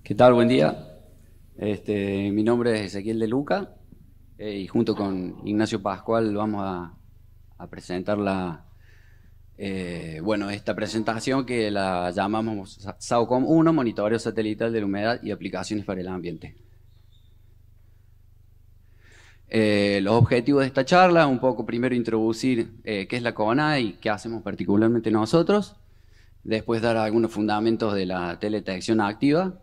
¿Qué tal? Buen día. Mi nombre es Ezequiel de Luca y junto con Ignacio Pascual vamos a presentar esta presentación que la llamamos SAOCOM 1, Monitoreo Satelital de la Humedad y Aplicaciones para el Ambiente. Los objetivos de esta charla, un poco primero introducir qué es la CONA y qué hacemos particularmente nosotros, después dar algunos fundamentos de la teledetección activa,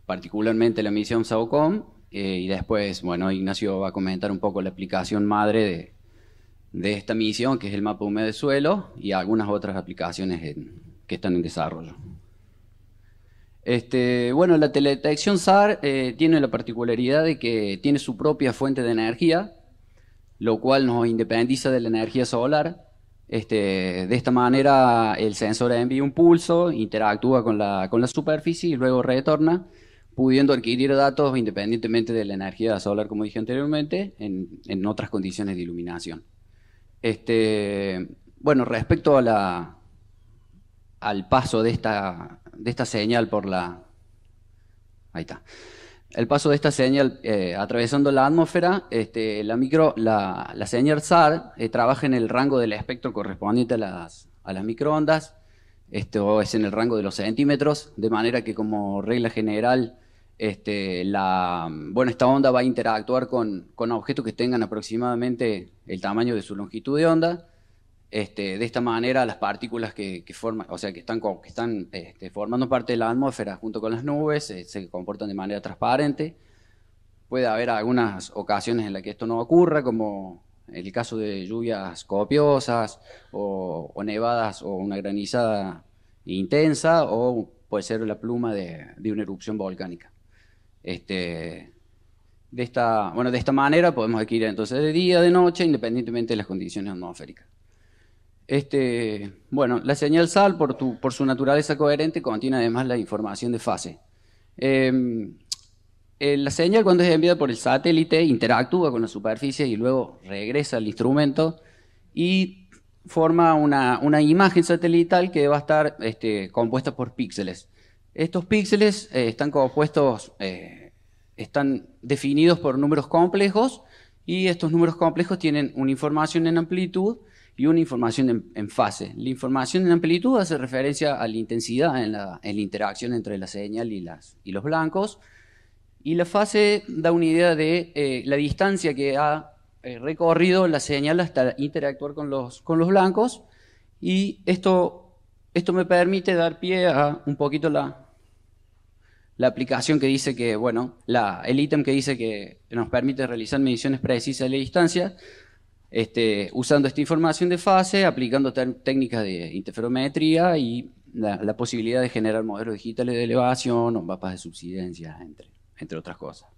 particularmente la misión SAOCOM, y después, bueno, Ignacio va a comentar un poco la aplicación madre de esta misión, que es el mapa húmedo de suelo, y algunas otras aplicaciones que están en desarrollo. La teledetección SAR tiene la particularidad de que tiene su propia fuente de energía, lo cual nos independiza de la energía solar. De esta manera el sensor envía un pulso, interactúa con la superficie y luego retorna, pudiendo adquirir datos independientemente de la energía solar, como dije anteriormente, en otras condiciones de iluminación. Respecto al paso de esta señal por la... Ahí está. El paso de esta señal atravesando la atmósfera, la señal SAR trabaja en el rango del espectro correspondiente a las microondas. Esto es en el rango de los centímetros, de manera que como regla general, esta onda va a interactuar con objetos que tengan aproximadamente el tamaño de su longitud de onda. De esta manera, las partículas que forman, o sea, que están formando parte de la atmósfera junto con las nubes, se comportan de manera transparente. Puede haber algunas ocasiones en las que esto no ocurra, como el caso de lluvias copiosas, o nevadas, o una granizada intensa, o puede ser la pluma de una erupción volcánica. De esta manera podemos adquirir entonces de día, de noche, independientemente de las condiciones atmosféricas. La señal SAR, por su naturaleza coherente, contiene además la información de fase. La señal, cuando es enviada por el satélite, interactúa con la superficie y luego regresa al instrumento y forma una imagen satelital que va a estar compuesta por píxeles. Estos píxeles están definidos por números complejos, y estos números complejos tienen una información en amplitud y una información en fase. La información en amplitud hace referencia a la intensidad en la interacción entre la señal y los blancos, y la fase da una idea de la distancia que ha recorrido la señal hasta interactuar con los blancos, y esto me permite dar pie a un poquito la aplicación que dice que, el ítem que dice que nos permite realizar mediciones precisas de la distancia, usando esta información de fase, aplicando técnicas de interferometría y la posibilidad de generar modelos digitales de elevación o mapas de subsidencia, entre otras cosas.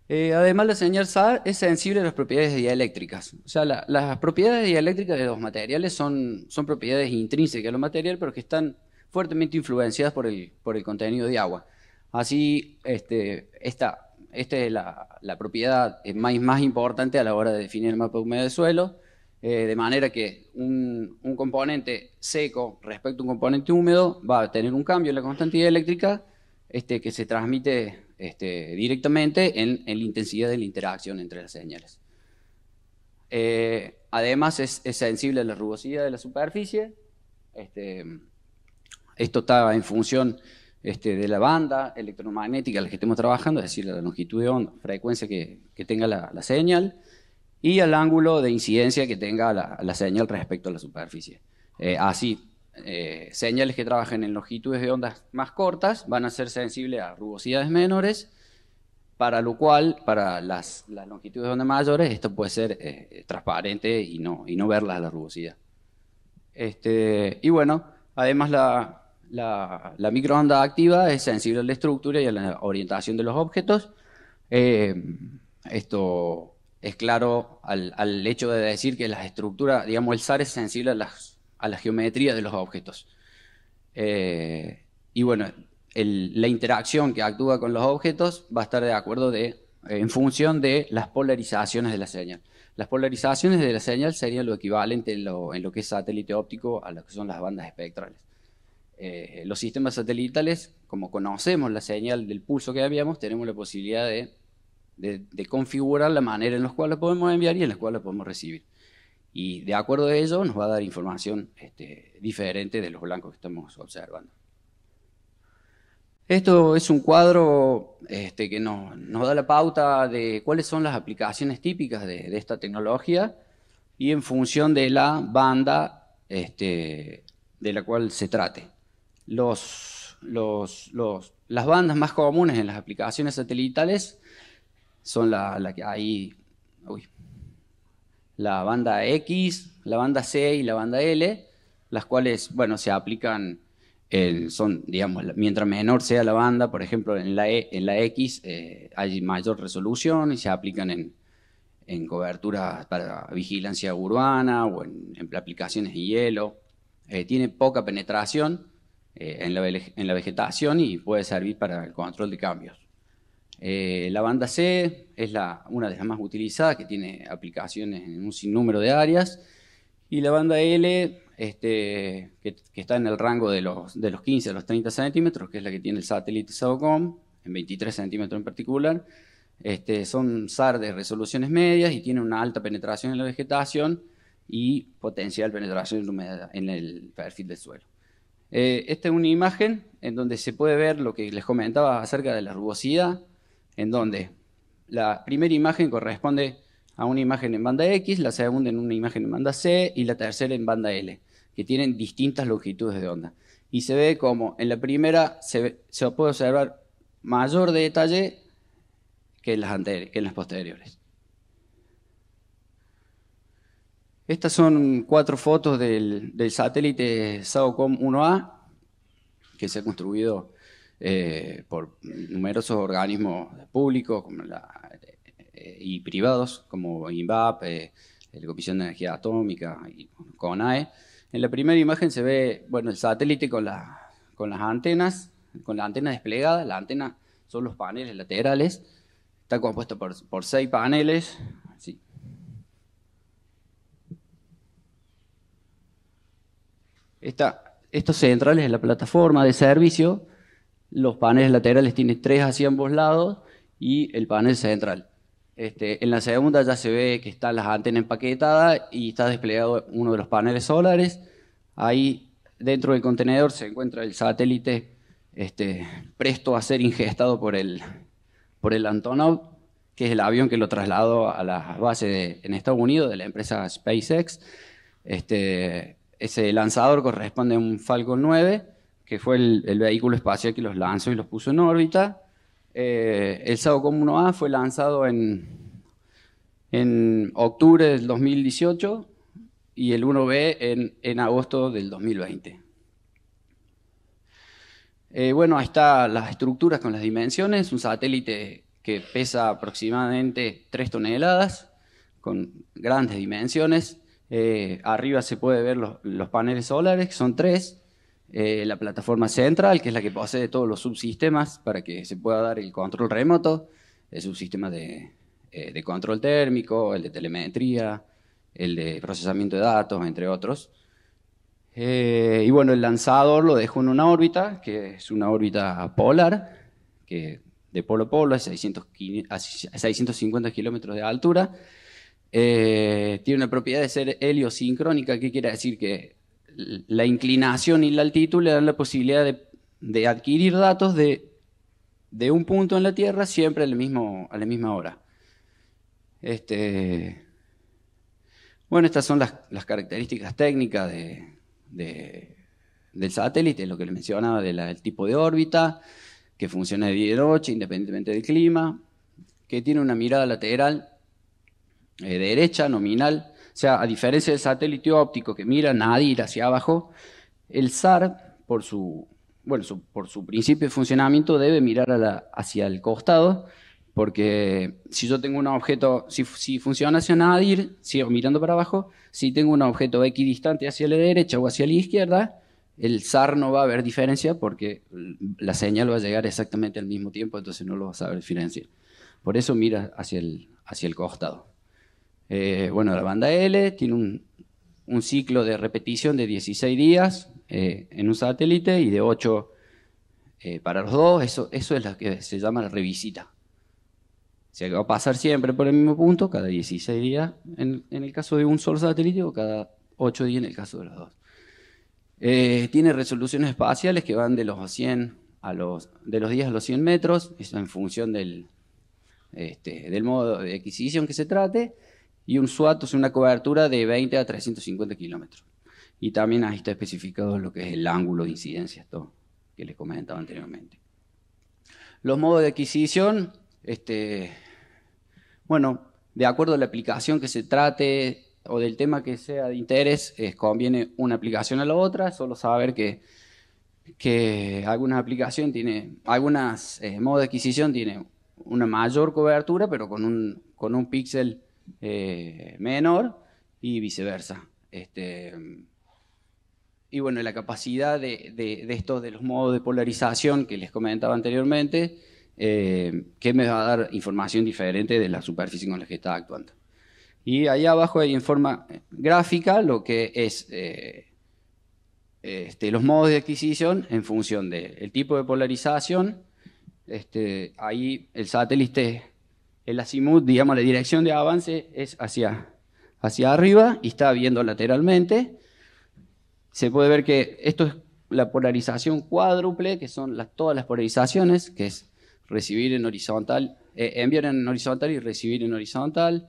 Además, la señal SAR es sensible a las propiedades dieléctricas. O sea, las propiedades dieléctricas de los materiales son propiedades intrínsecas a los materiales, pero que están fuertemente influenciadas por el contenido de agua. Así, esta es la propiedad más importante a la hora de definir el mapa húmedo de suelo, de manera que un componente seco respecto a un componente húmedo va a tener un cambio en la constante dieléctrica que se transmite directamente en la intensidad de la interacción entre las señales. Además, es sensible a la rugosidad de la superficie. Esto está en función de la banda electromagnética a la que estemos trabajando, es decir, la longitud de onda, frecuencia que tenga la señal, y al ángulo de incidencia que tenga la señal respecto a la superficie. Señales que trabajen en longitudes de ondas más cortas van a ser sensibles a rugosidades menores, para lo cual, para las longitudes de onda mayores, esto puede ser transparente y no verlas a la rugosidad. Además la microonda activa es sensible a la estructura y a la orientación de los objetos. Esto es claro al hecho de decir que las estructuras, digamos, el SAR es sensible a la geometría de los objetos. La interacción que actúa con los objetos va a estar de acuerdo en función de las polarizaciones de la señal. Las polarizaciones de la señal serían lo equivalente en lo que es satélite óptico a lo que son las bandas espectrales. los sistemas satelitales, como conocemos la señal del pulso que habíamos, tenemos la posibilidad de configurar la manera en la cual la podemos enviar y en la cual la podemos recibir. Y de acuerdo a ello nos va a dar información diferente de los blancos que estamos observando. Esto es un cuadro que nos da la pauta de cuáles son las aplicaciones típicas de esta tecnología y en función de la banda de la cual se trate. Las bandas más comunes en las aplicaciones satelitales son la que hay, la banda X, la banda C y la banda L, las cuales, bueno, se aplican, digamos, mientras menor sea la banda, por ejemplo, en la X hay mayor resolución y se aplican en coberturas para vigilancia urbana o en aplicaciones de hielo. Tiene poca penetración en la vegetación y puede servir para el control de cambios. La banda C es una de las más utilizadas, que tiene aplicaciones en un sinnúmero de áreas, y la banda L, que está en el rango de los 15 a los 30 centímetros, que es la que tiene el satélite SAOCOM, en 23 centímetros en particular. Son SAR de resoluciones medias y tienen una alta penetración en la vegetación y potencial penetración en la humedad, en el perfil del suelo. Esta es una imagen en donde se puede ver lo que les comentaba acerca de la rugosidad, en donde la primera imagen corresponde a una imagen en banda X, la segunda en una imagen en banda C y la tercera en banda L, que tienen distintas longitudes de onda. Y se ve como en la primera se puede observar mayor detalle que en las posteriores. Estas son 4 fotos del satélite SAOCOM 1A, que se ha construido por numerosos organismos públicos y privados, como INVAP, la Comisión de Energía Atómica y CONAE. En la primera imagen se ve, bueno, el satélite con las antenas, con la antena desplegada. La antena son los paneles laterales. Está compuesto por 6 paneles. Sí. Estos centrales es la plataforma de servicio. Los paneles laterales tienen 3 hacia ambos lados y el panel central. En la segunda ya se ve que están las antenas empaquetadas y está desplegado uno de los paneles solares. Ahí dentro del contenedor se encuentra el satélite presto a ser ingestado por el Antonov, que es el avión que lo trasladó a las bases en Estados Unidos de la empresa SpaceX. Ese lanzador corresponde a un Falcon 9, que fue el vehículo espacial que los lanzó y los puso en órbita. El SAOCOM 1A fue lanzado en octubre del 2018 y el 1B en agosto del 2020. Bueno, ahí están las estructuras con las dimensiones. Un satélite que pesa aproximadamente 3 toneladas, con grandes dimensiones. Arriba se puede ver los paneles solares, que son 3. La plataforma central, que es la que posee todos los subsistemas para que se pueda dar el control remoto, el subsistema de control térmico, el de telemetría, el de procesamiento de datos, entre otros. Y bueno, el lanzador lo dejó en una órbita, que es una órbita polar, que de polo a polo a 650 kilómetros de altura. Tiene una propiedad de ser heliosincrónica, que quiere decir que la inclinación y la altitud le dan la posibilidad de adquirir datos de un punto en la Tierra siempre a la misma hora. Bueno, estas son las características técnicas del satélite, lo que les mencionaba del tipo de órbita, que funciona de día y de noche independientemente del clima, que tiene una mirada lateral derecha, nominal. O sea, a diferencia del satélite óptico que mira nadir hacia abajo, el SAR, por su principio de funcionamiento, debe mirar hacia el costado, porque si yo tengo un objeto, si funciona hacia nadir, sigo mirando para abajo. Si tengo un objeto equidistante hacia la derecha o hacia la izquierda, el SAR no va a haber diferencia porque la señal va a llegar exactamente al mismo tiempo, entonces no lo vas a saber diferenciar. Por eso mira hacia el costado. Bueno, la banda L tiene un ciclo de repetición de 16 días, en un satélite y de 8 para los dos. Eso es lo que se llama la revisita. O sea que va a pasar siempre por el mismo punto, cada 16 días en el caso de un solo satélite o cada 8 días en el caso de los dos. Tiene resoluciones espaciales que van de los 100 de los 10 a los 100 metros, eso en función del modo de adquisición que se trate, y un SWAT, o sea, una cobertura de 20 a 350 kilómetros. Y también ahí está especificado lo que es el ángulo de incidencia, esto que les comentaba anteriormente. Los modos de adquisición, bueno, de acuerdo a la aplicación que se trate o del tema que sea de interés, conviene una aplicación a la otra. Solo saber que algunas aplicaciones algunas modos de adquisición tienen una mayor cobertura, pero con un píxel menor y viceversa. Y bueno, la capacidad de los modos de polarización que les comentaba anteriormente, que me va a dar información diferente de la superficie con la que está actuando. Y ahí abajo hay en forma gráfica lo que es los modos de adquisición en función del tipo de polarización. Ahí el satélite, el azimut, digamos, la dirección de avance es hacia arriba y está viendo lateralmente. Se puede ver que esto es la polarización cuádruple, que son todas las polarizaciones, que es recibir en horizontal, enviar en horizontal y recibir en horizontal,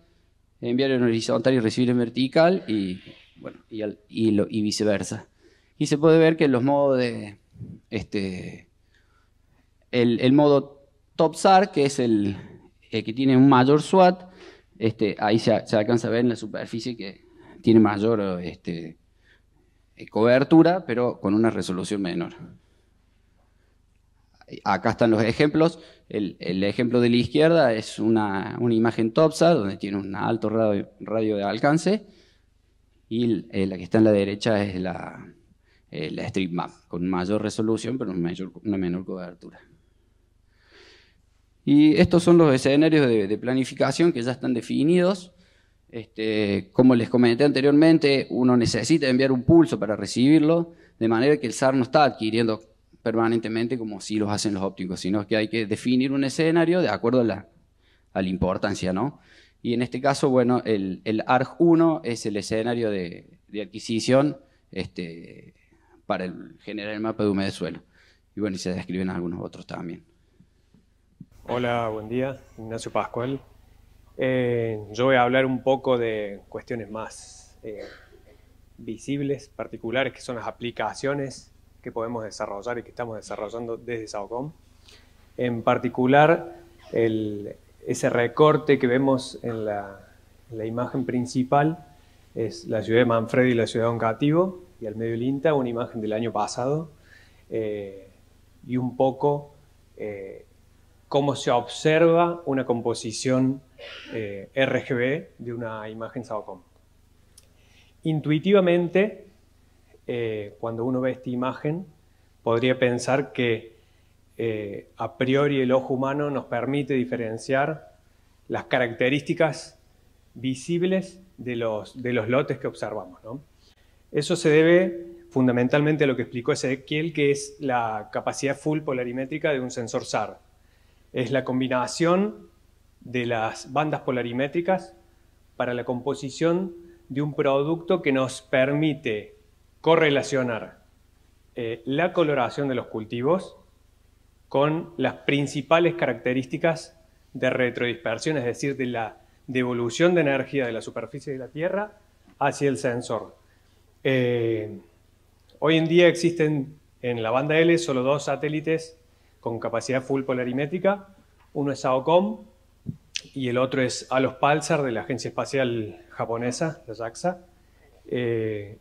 enviar en horizontal y recibir en vertical, y bueno, y viceversa. Y se puede ver que los modos de el modo top SAR, que es el que tiene un mayor SWAT, ahí se alcanza a ver en la superficie que tiene mayor cobertura, pero con una resolución menor. Acá están los ejemplos. El ejemplo de la izquierda es una imagen TopSAR, donde tiene un alto radio de alcance, y la que está en la derecha es la StreetMap, con mayor resolución, pero una menor cobertura. Y estos son los escenarios de planificación que ya están definidos. Como les comenté anteriormente, uno necesita enviar un pulso para recibirlo, de manera que el SAR no está adquiriendo permanentemente como si los hacen los ópticos, sino que hay que definir un escenario de acuerdo a la importancia, ¿no? Y en este caso, bueno, el ARG1 es el escenario de adquisición para generar el mapa de humedad de suelo. Y bueno, y se describen algunos otros también. Hola, buen día, Ignacio Pascual. Yo voy a hablar un poco de cuestiones más visibles, particulares, que son las aplicaciones que podemos desarrollar y que estamos desarrollando desde SAOCOM. En particular, ese recorte que vemos en la imagen principal es la ciudad de Manfredi y la ciudad de Oncativo, y al medio el INTA, una imagen del año pasado, y un poco cómo se observa una composición RGB de una imagen SAOCOM. Intuitivamente, cuando uno ve esta imagen, podría pensar que a priori el ojo humano nos permite diferenciar las características visibles de los lotes que observamos, ¿no? Eso se debe fundamentalmente a lo que explicó Ezequiel, que es la capacidad full polarimétrica de un sensor SAR. Es la combinación de las bandas polarimétricas para la composición de un producto que nos permite correlacionar la coloración de los cultivos con las principales características de retrodispersión, es decir, de la devolución de energía de la superficie de la Tierra hacia el sensor. Hoy en día existen en la banda L solo 2 satélites con capacidad full polarimétrica. Uno es SAOCOM y el otro es ALOS Pulsar de la Agencia Espacial Japonesa, la JAXA,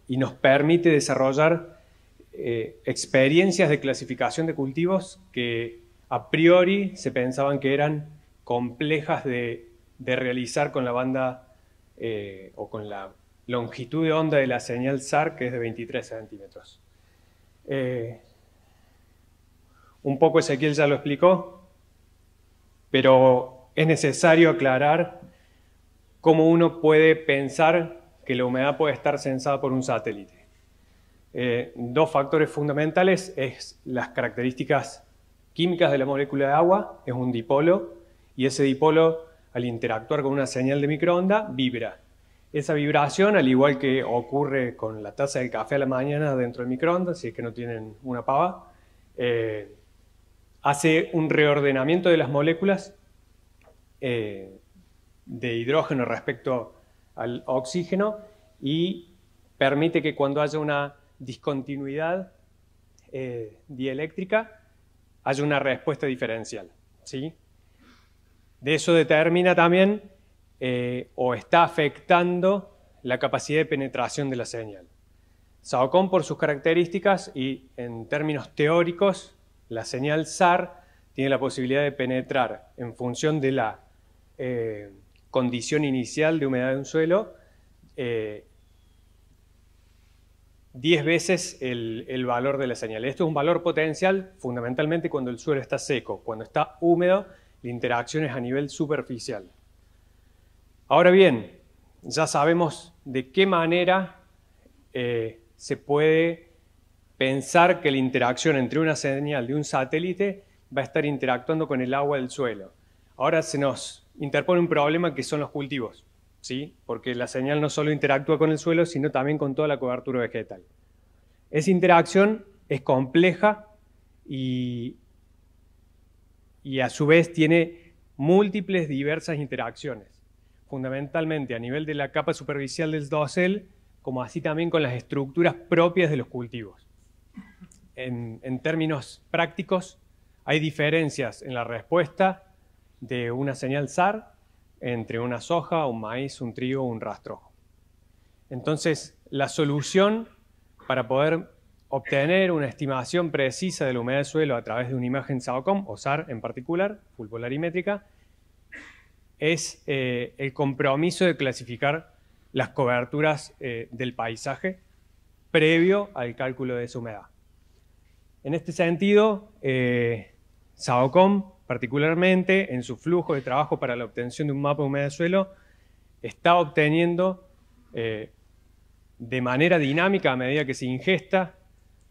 y nos permite desarrollar experiencias de clasificación de cultivos que a priori se pensaban que eran complejas de realizar con la banda o con la longitud de onda de la señal SAR, que es de 23 centímetros. Un poco Ezequiel ya lo explicó, pero es necesario aclarar cómo uno puede pensar que la humedad puede estar censada por un satélite. dos factores fundamentales es las características químicas de la molécula de agua, es un dipolo, y ese dipolo, al interactuar con una señal de microonda, vibra. Esa vibración, al igual que ocurre con la taza del café a la mañana dentro del microondas, si es que no tienen una pava, hace un reordenamiento de las moléculas de hidrógeno respecto al oxígeno y permite que cuando haya una discontinuidad dieléctrica haya una respuesta diferencial, ¿sí? De eso determina también o está afectando la capacidad de penetración de la señal. SAOCOM, por sus características y en términos teóricos, la señal SAR tiene la posibilidad de penetrar en función de la condición inicial de humedad de un suelo 10 veces el valor de la señal. Esto es un valor potencial fundamentalmente cuando el suelo está seco. Cuando está húmedo, la interacción es a nivel superficial. Ahora bien, ya sabemos de qué manera se puede pensar que la interacción entre una señal de un satélite va a estar interactuando con el agua del suelo. Ahora se nos interpone un problema que son los cultivos, ¿sí? Porque la señal no solo interactúa con el suelo, sino también con toda la cobertura vegetal. Esa interacción es compleja y a su vez tiene múltiples diversas interacciones, fundamentalmente a nivel de la capa superficial del dosel, como así también con las estructuras propias de los cultivos. En términos prácticos, hay diferencias en la respuesta de una señal SAR entre una soja, un maíz, un trigo o un rastrojo. Entonces, la solución para poder obtener una estimación precisa de la humedad del suelo a través de una imagen SAOCOM, o SAR en particular, full polarimétrica, es el compromiso de clasificar las coberturas del paisaje previo al cálculo de esa humedad. En este sentido, SAOCOM, particularmente en su flujo de trabajo para la obtención de un mapa de humedad del suelo, está obteniendo de manera dinámica, a medida que se ingesta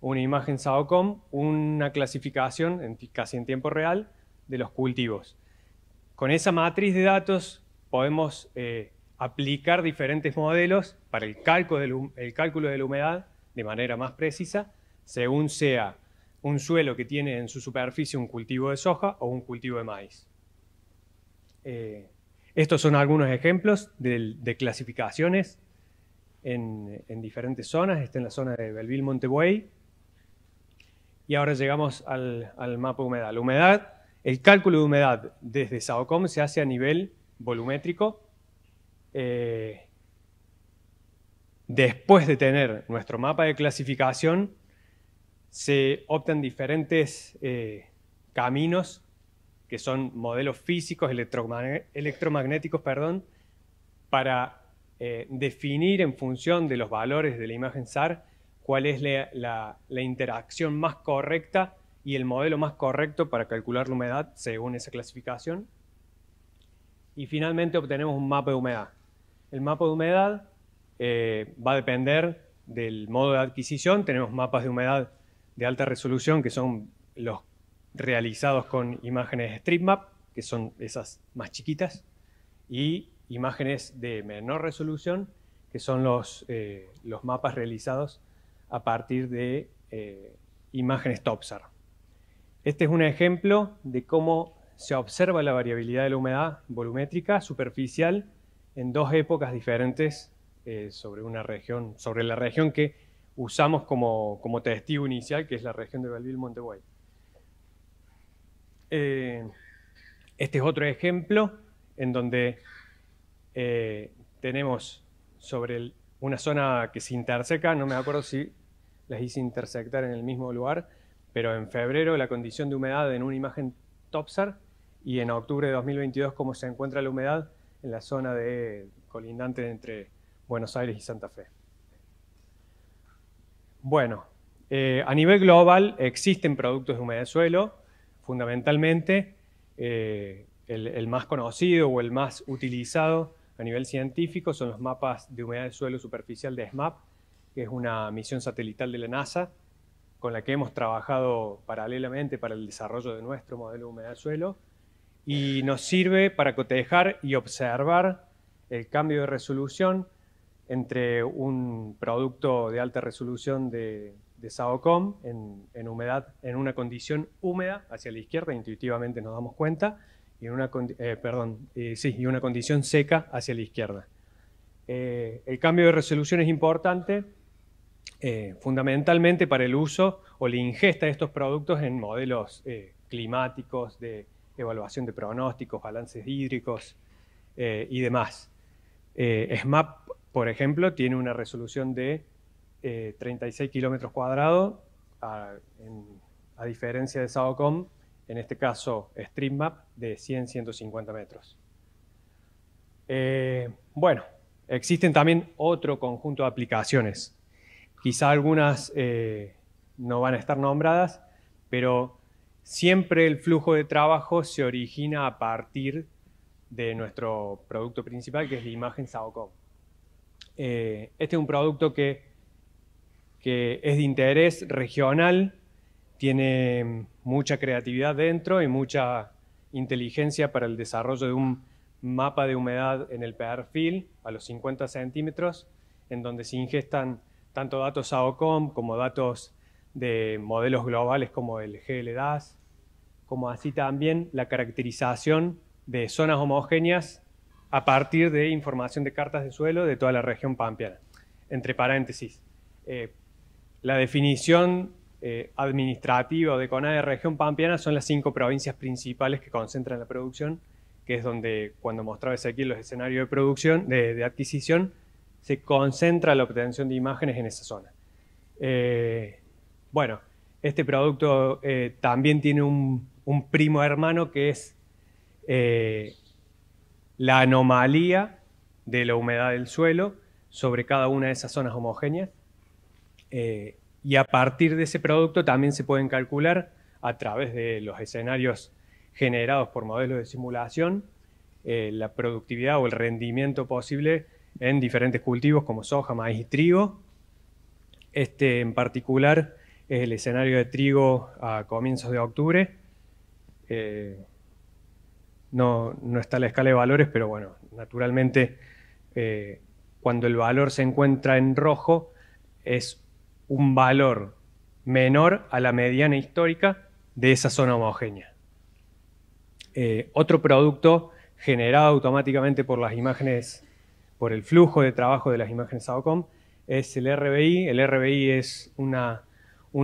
una imagen SAOCOM, una clasificación casi en tiempo real de los cultivos. Con esa matriz de datos podemos aplicar diferentes modelos para el cálculo de la humedad de manera más precisa, según sea un suelo que tiene en su superficie un cultivo de soja o un cultivo de maíz. Estos son algunos ejemplos de clasificaciones en diferentes zonas. Está en la zona de Belleville-Montebuey. Y ahora llegamos al mapa de humedad. La humedad, el cálculo de humedad desde SAOCOM se hace a nivel volumétrico. Después de tener nuestro mapa de clasificación, se optan diferentes caminos, que son modelos físicos, electromagnéticos, para definir en función de los valores de la imagen SAR cuál es la interacción más correcta y el modelo más correcto para calcular la humedad según esa clasificación. Y finalmente obtenemos un mapa de humedad. El mapa de humedad va a depender del modo de adquisición. Tenemos mapas de humedad de alta resolución, que son los realizados con imágenes StreetMap, que son esas más chiquitas, y imágenes de menor resolución, que son los mapas realizados a partir de imágenes TOPSAR. Este es un ejemplo de cómo se observa la variabilidad de la humedad volumétrica superficial en dos épocas diferentes sobre la región que usamos como testigo inicial, que es la región de Belleville-Montebuey. Este es otro ejemplo en donde tenemos sobre una zona que se interseca, no me acuerdo si las hice intersectar en el mismo lugar, pero en febrero la condición de humedad en una imagen TOPSAR y en octubre de 2022 cómo se encuentra la humedad en la zona colindante entre Buenos Aires y Santa Fe. Bueno, a nivel global existen productos de humedad de suelo, fundamentalmente el más conocido o el más utilizado a nivel científico son los mapas de humedad de suelo superficial de SMAP, que es una misión satelital de la NASA, con la que hemos trabajado paralelamente para el desarrollo de nuestro modelo de humedad del suelo, y nos sirve para cotejar y observar el cambio de resolución entre un producto de alta resolución de SAOCOM en humedad, en una condición húmeda hacia la izquierda, intuitivamente nos damos cuenta, y una condición seca hacia la izquierda. El cambio de resolución es importante fundamentalmente para el uso o la ingesta de estos productos en modelos climáticos, de evaluación de pronósticos, balances hídricos y demás. SMAP, por ejemplo, tiene una resolución de 36 kilómetros cuadrados, a diferencia de SAOCOM, en este caso StreetMap, de 100-150 metros. Bueno, existen también otro conjunto de aplicaciones. Quizá algunas no van a estar nombradas, pero siempre el flujo de trabajo se origina a partir de nuestro producto principal, que es la imagen SAOCOM. Este es un producto que es de interés regional, tiene mucha creatividad dentro y mucha inteligencia para el desarrollo de un mapa de humedad en el perfil a los 50 centímetros, en donde se ingestan tanto datos SAOCOM como datos de modelos globales como el GLDAS, como así también la caracterización de zonas homogéneas a partir de información de cartas de suelo de toda la región pampeana. Entre paréntesis, la definición administrativa o de CONADE de región pampeana son las 5 provincias principales que concentran la producción, que es donde, cuando mostraba Ezequiel los escenarios de producción, de adquisición, se concentra la obtención de imágenes en esa zona. Bueno, este producto también tiene un primo hermano que es la anomalía de la humedad del suelo sobre cada una de esas zonas homogéneas. Y a partir de ese producto también se pueden calcular, a través de los escenarios generados por modelos de simulación, la productividad o el rendimiento posible en diferentes cultivos como soja, maíz y trigo. Este en particular es el escenario de trigo a comienzos de octubre. No está la escala de valores, pero bueno, naturalmente cuando el valor se encuentra en rojo es un valor menor a la mediana histórica de esa zona homogénea. Otro producto generado automáticamente por las imágenes, por el flujo de trabajo de las imágenes SAOCOM, es el RBI. El RBI es una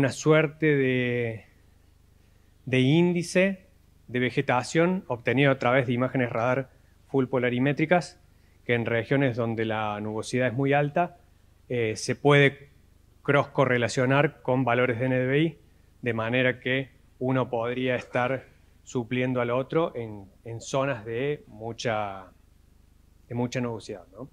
suerte de índice de vegetación obtenido a través de imágenes radar full polarimétricas, que en regiones donde la nubosidad es muy alta se puede cross-correlacionar con valores de NDVI, de manera que uno podría estar supliendo al otro en zonas de mucha nubosidad, ¿no?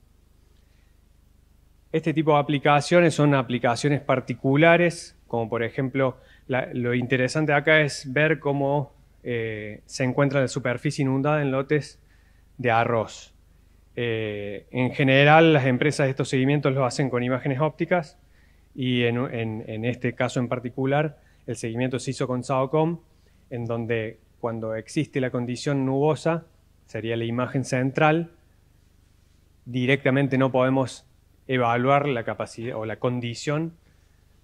Este tipo de aplicaciones son aplicaciones particulares, como por ejemplo, lo interesante acá es ver cómo se encuentra la superficie inundada en lotes de arroz. En general, las empresas de estos seguimientos lo hacen con imágenes ópticas, y en este caso en particular, el seguimiento se hizo con SAOCOM, en donde cuando existe la condición nubosa, sería la imagen central, directamente no podemos evaluar la capacidad o la condición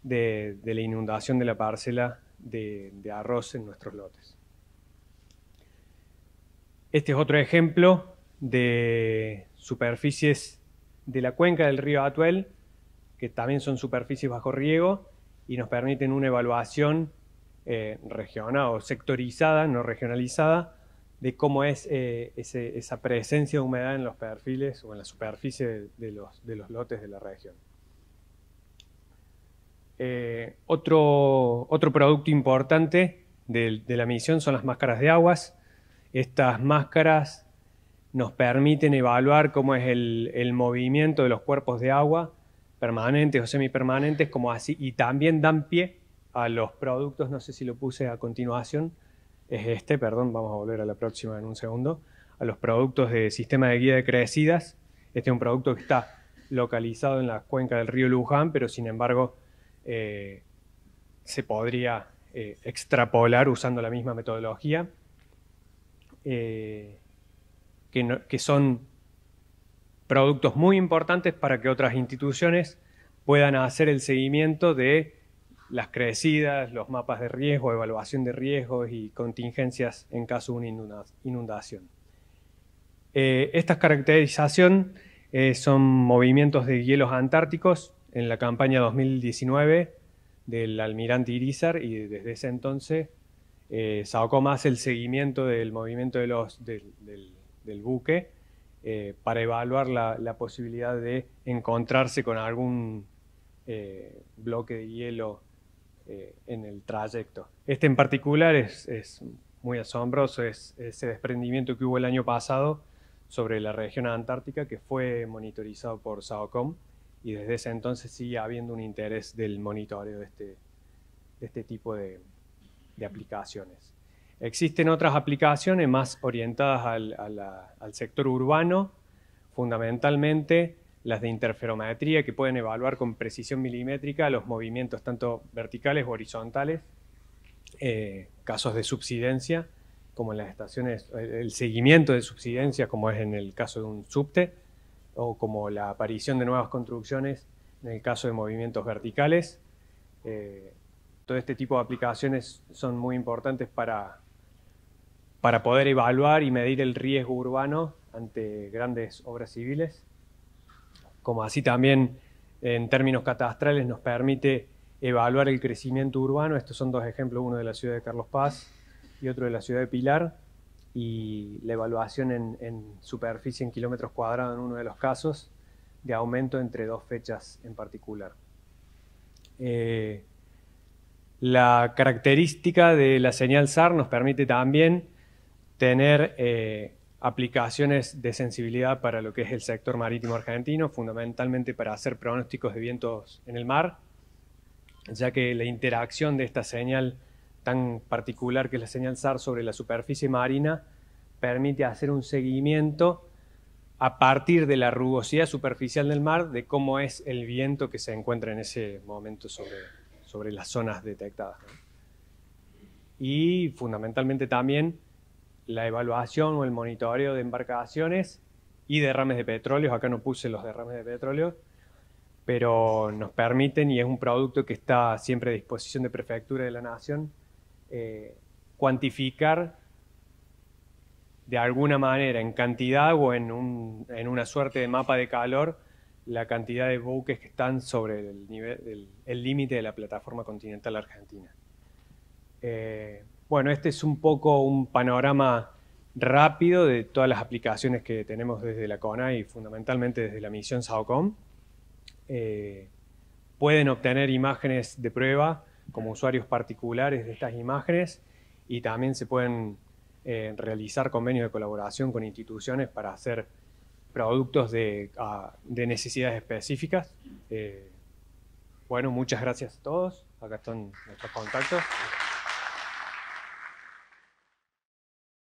de la inundación de la parcela de arroz en nuestros lotes. Este es otro ejemplo de superficies de la cuenca del río Atuel, que también son superficies bajo riego y nos permiten una evaluación regional o sectorizada, no regionalizada, de cómo es esa presencia de humedad en los perfiles o en la superficie de los lotes de la región. Otro producto importante de la misión son las máscaras de aguas. Estas máscaras nos permiten evaluar cómo es el movimiento de los cuerpos de agua, permanentes o semipermanentes, como así, y también dan pie a los productos, no sé si lo puse a continuación, es perdón, vamos a volver a la próxima en un segundo, a los productos de sistema de guía de crecidas. Este es un producto que está localizado en la cuenca del río Luján, pero sin embargo se podría extrapolar usando la misma metodología, que son productos muy importantes para que otras instituciones puedan hacer el seguimiento de las crecidas, los mapas de riesgo, evaluación de riesgos y contingencias en caso de una inundación. Esta caracterización son movimientos de hielos antárticos en la campaña 2019 del almirante Irízar, y desde ese entonces SAOCOM hace el seguimiento del movimiento del buque para evaluar la posibilidad de encontrarse con algún bloque de hielo en el trayecto. Este en particular es muy asombroso, es ese desprendimiento que hubo el año pasado sobre la región antártica, que fue monitorizado por SAOCOM, y desde ese entonces sigue habiendo un interés del monitoreo de este tipo de aplicaciones. Existen otras aplicaciones más orientadas al sector urbano, fundamentalmente las de interferometría, que pueden evaluar con precisión milimétrica los movimientos tanto verticales o horizontales, casos de subsidencia, como en las estaciones, el seguimiento de subsidencia, como es en el caso de un subte, o como la aparición de nuevas construcciones en el caso de movimientos verticales. Todo este tipo de aplicaciones son muy importantes para poder evaluar y medir el riesgo urbano ante grandes obras civiles, como así también en términos catastrales nos permite evaluar el crecimiento urbano. Estos son dos ejemplos, uno de la ciudad de Carlos Paz y otro de la ciudad de Pilar, y la evaluación en superficie en kilómetros cuadrados en uno de los casos, de aumento entre dos fechas en particular. La característica de la señal SAR nos permite también tener aplicaciones de sensibilidad para lo que es el sector marítimo argentino, fundamentalmente para hacer pronósticos de vientos en el mar, ya que la interacción de esta señal tan particular que es la señal SAR sobre la superficie marina permite hacer un seguimiento a partir de la rugosidad superficial del mar de cómo es el viento que se encuentra en ese momento sobre las zonas detectadas, ¿no? Y fundamentalmente también la evaluación o el monitoreo de embarcaciones y derrames de petróleo. Acá no puse los derrames de petróleo, pero nos permiten, y es un producto que está siempre a disposición de Prefectura de la Nación, cuantificar de alguna manera en cantidad o en una suerte de mapa de calor la cantidad de buques que están sobre el límite de la plataforma continental argentina. Bueno, este es un poco un panorama rápido de todas las aplicaciones que tenemos desde la CONAI y fundamentalmente desde la misión SAOCOM. Pueden obtener imágenes de prueba como usuarios particulares de estas imágenes, y también se pueden realizar convenios de colaboración con instituciones para hacer productos de necesidades específicas. Bueno, muchas gracias a todos. Acá están nuestros contactos.